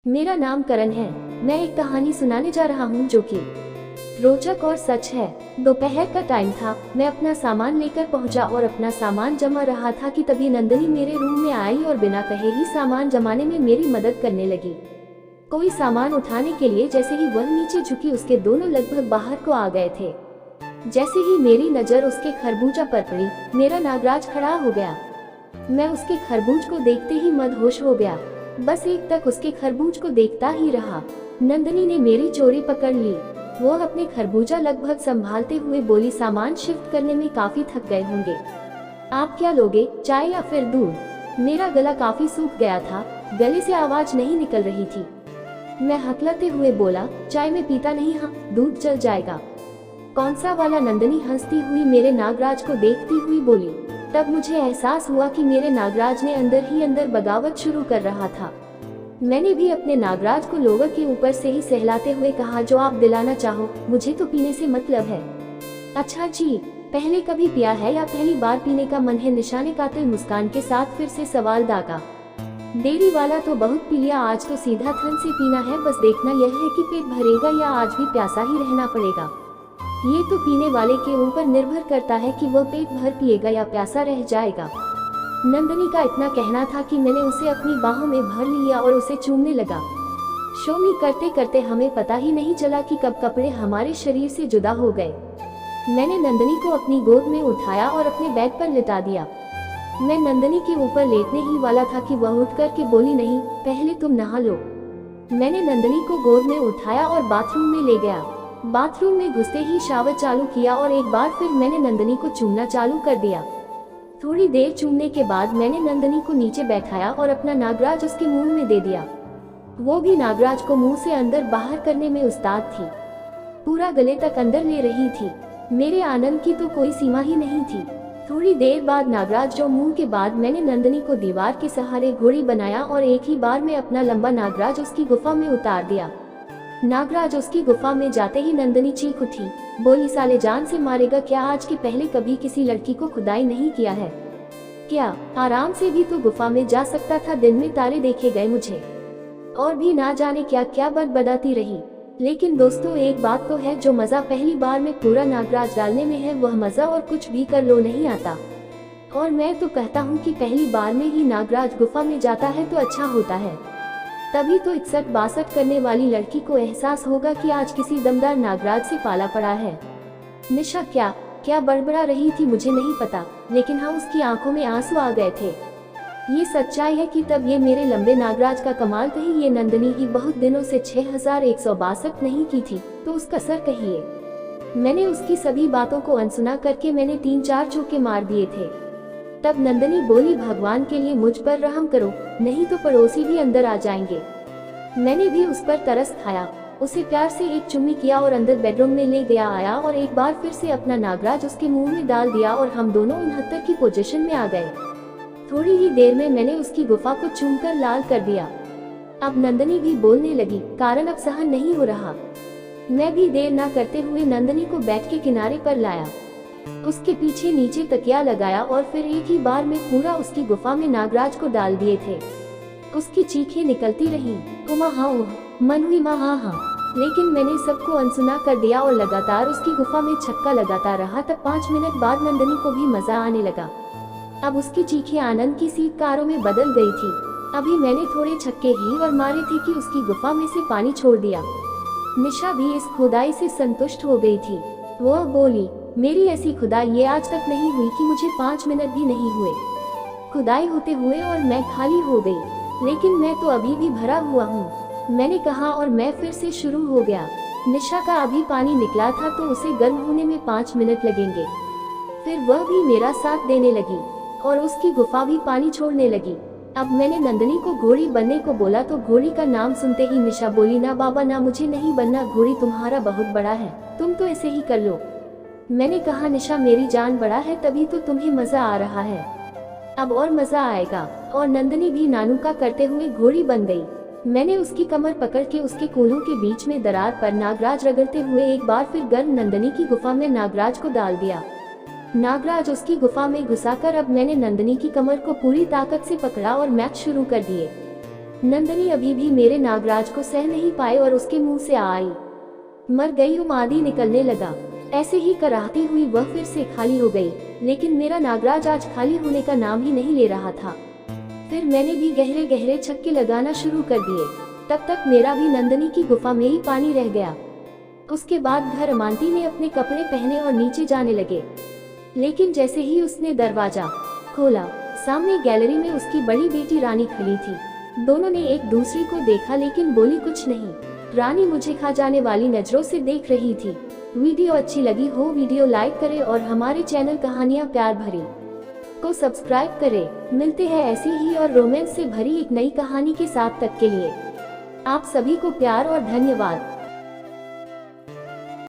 मेरा नाम करण है। मैं एक कहानी सुनाने जा रहा हूँ जो कि रोचक और सच है। दोपहर का टाइम था। मैं अपना सामान लेकर पहुँचा और अपना सामान जमा रहा था कि तभी नंदनी मेरे रूम में आई और बिना कहे ही सामान जमाने में मेरी मदद करने लगी। कोई सामान उठाने के लिए जैसे ही वह नीचे झुकी, उसके दोनों लगभग बाहर को आ गए थे। जैसे ही मेरी नज़र उसके खरबूजा पर पड़ी, मेरा नागराज खड़ा हो गया। मैं उसके खरबूज को देखते ही मदहोश हो गया। बस एक तक उसके खरबूज को देखता ही रहा। नंदनी ने मेरी चोरी पकड़ ली। वो अपने खरबूजा लगभग संभालते हुए बोली, सामान शिफ्ट करने में काफी थक गए होंगे। आप क्या लोगे, चाय या फिर दूध? मेरा गला काफी सूख गया था, गले से आवाज नहीं निकल रही थी। मैं हकलाते हुए बोला, चाय में पीता नहीं, हाँ दूध चल जाएगा। कौन सा वाला? नंदनी हंसती हुई मेरे नागराज को देखती हुई बोली। तब मुझे एहसास हुआ कि मेरे नागराज ने अंदर ही अंदर बगावत शुरू कर रहा था। मैंने भी अपने नागराज को लोवर के ऊपर से ही सहलाते हुए कहा, जो आप दिलाना चाहो, मुझे तो पीने से मतलब है। अच्छा जी, पहले कभी पिया है या पहली बार पीने का मन है? निशाने कातिल मुस्कान के साथ फिर से सवाल दागा। डेयरी वाला तो बहुत पी लिया, आज तो सीधा थन से पीना है। बस देखना यह है कि पेट भरेगा या आज भी प्यासा ही रहना पड़ेगा। ये तो पीने वाले के ऊपर निर्भर करता है कि वह पेट भर पिएगा या प्यासा रह जाएगा। नंदनी का इतना कहना था कि मैंने उसे अपनी बाहों में भर लिया और उसे चूमने लगा। शोमी करते करते हमें पता ही नहीं चला कि कब कपड़े हमारे शरीर से जुदा हो गए। मैंने नंदनी को अपनी गोद में उठाया और अपने बेड पर लिटा दिया। मैं नंदनी के ऊपर लेटने ही वाला था कि वह उठ कर के बोली, नहीं, पहले तुम नहा लो। मैंने नंदनी को गोद में उठाया और बाथरूम में ले गया। बाथरूम में घुसते ही शावर चालू किया और एक बार फिर मैंने नंदनी को चूमना चालू कर दिया। थोड़ी देर चूमने के बाद मैंने नंदनी को नीचे बैठाया और अपना नागराज उसके मुंह में दे दिया। वो भी नागराज को मुंह से अंदर बाहर करने में उस्ताद थी। पूरा गले तक अंदर ले रही थी। मेरे आनंद की तो कोई सीमा ही नहीं थी। थोड़ी देर बाद नागराज जो मुंह के बाद मैंने नंदनी को दीवार के सहारे घोड़ी बनाया और एक ही बार में अपना लंबा नागराज उसकी गुफा में उतार दिया। नागराज उसकी गुफा में जाते ही नंदनी चीख उठी, बोली, साले जान से मारेगा क्या? आज के पहले कभी किसी लड़की को खुदाई नहीं किया है क्या? आराम से भी तो गुफा में जा सकता था। दिन में तारे देखे गए मुझे, और भी ना जाने क्या क्या बदबदाती रही। लेकिन दोस्तों, एक बात तो है, जो मजा पहली बार में पूरा नागराज डालने में है, वह मजा और कुछ भी कर लो नहीं आता। और मैं तो कहता हूँ कि पहली बार में ही नागराज गुफा में जाता है तो अच्छा होता है। तभी तो 61-62 करने वाली लड़की को एहसास होगा कि आज किसी दमदार नागराज से पाला पड़ा है। निशा क्या क्या बड़बड़ा रही थी मुझे नहीं पता, लेकिन हाँ, उसकी आंखों में आंसू आ गए थे। ये सच्चाई है कि तब ये मेरे लंबे नागराज का कमाल कही ये नंदनी ही बहुत दिनों से 6162 नहीं की थी तो उसका सर कहिए। मैंने उसकी सभी बातों को अनसुना करके मैंने 3-4 चौके मार दिए थे। तब नंदनी बोली, भगवान के लिए मुझ पर रहम करो, नहीं तो पड़ोसी भी अंदर आ जाएंगे। मैंने भी उस पर तरस खाया, उसे प्यार से एक चुम्मी किया और अंदर बेडरूम में ले गया आया और एक बार फिर से अपना नागराज उसके मुंह में डाल दिया और हम दोनों 69 की पोजीशन में आ गए। थोड़ी ही देर में मैंने उसकी गुफा को चूमकर लाल कर दिया। अब नंदनी भी बोलने लगी, कारण अब सहन नहीं हो रहा। मैं भी देर न करते हुए नंदनी को बेड के किनारे पर लाया, उसके पीछे नीचे तकिया लगाया और फिर एक ही बार में पूरा उसकी गुफा में नागराज को डाल दिए थे। उसकी चीखें निकलती रहीं, उमा हाँ ओह, मन हुई माँ हाँ हाँ, लेकिन मैंने सबको अनसुना कर दिया और लगातार उसकी गुफा में छक्का लगाता रहा। तब 5 मिनट बाद नंदनी को भी मजा आने लगा। अब उसकी चीखें आनंद की सीटकारों में बदल गई थी। अभी मैंने थोड़े छक्के ही और मारे थे कि उसकी गुफा में से पानी छोड़ दिया। निशा भी इस खुदाई से संतुष्ट हो गई थी। वह बोली, मेरी ऐसी खुदाई ये आज तक नहीं हुई कि मुझे 5 मिनट भी नहीं हुए खुदाई होते हुए और मैं खाली हो गई, लेकिन मैं तो अभी भी भरा हुआ हूँ, मैंने कहा और मैं फिर से शुरू हो गया। निशा का अभी पानी निकला था तो उसे गर्म होने में 5 मिनट लगेंगे। फिर वह भी मेरा साथ देने लगी और उसकी गुफा भी पानी छोड़ने लगी। अब मैंने नंदनी को घोड़ी बनने को बोला तो घोड़ी का नाम सुनते ही निशा बोली, ना बाबा ना, मुझे नहीं बनना घोड़ी, तुम्हारा बहुत बड़ा है, तुम तो ऐसे ही कर लो। मैंने कहा, निशा मेरी जान बड़ा है, तभी तो तुम्हें मजा आ रहा है, अब और मजा आएगा। और नंदनी भी नानू का करते हुए घोड़ी बन गई। मैंने उसकी कमर पकड़ के उसके कोलों के बीच में दरार पर नागराज रगड़ते हुए एक बार फिर गर्म नंदनी की गुफा में नागराज को डाल दिया। नागराज उसकी गुफा में घुसाकर अब मैंने नंदनी की कमर को पूरी ताकत से पकड़ा और मैच शुरू कर दिए। नंदनी अभी भी मेरे नागराज को सह नहीं पाए और उसके मुंह से आई मर गई हूँ आदि निकलने लगा। ऐसे ही कराहती हुई वह फिर से खाली हो गई, लेकिन मेरा नागराज आज खाली होने का नाम ही नहीं ले रहा था। फिर मैंने भी गहरे गहरे छक्के लगाना शुरू कर दिए। तब तक मेरा भी नंदनी की गुफा में ही पानी रह गया। उसके बाद घर अमांती ने अपने कपड़े पहने और नीचे जाने लगे, लेकिन जैसे ही उसने दरवाजा खोला, सामने गैलरी में उसकी बड़ी बेटी रानी खड़ी थी। दोनों ने एक दूसरे को देखा लेकिन बोली कुछ नहीं। रानी मुझे खा जाने वाली नजरों से देख रही थी। वीडियो अच्छी लगी हो वीडियो लाइक करें और हमारे चैनल कहानियां प्यार भरी को सब्सक्राइब करें। मिलते हैं ऐसी ही और रोमांस से भरी एक नई कहानी के साथ। तक के लिए आप सभी को प्यार और धन्यवाद।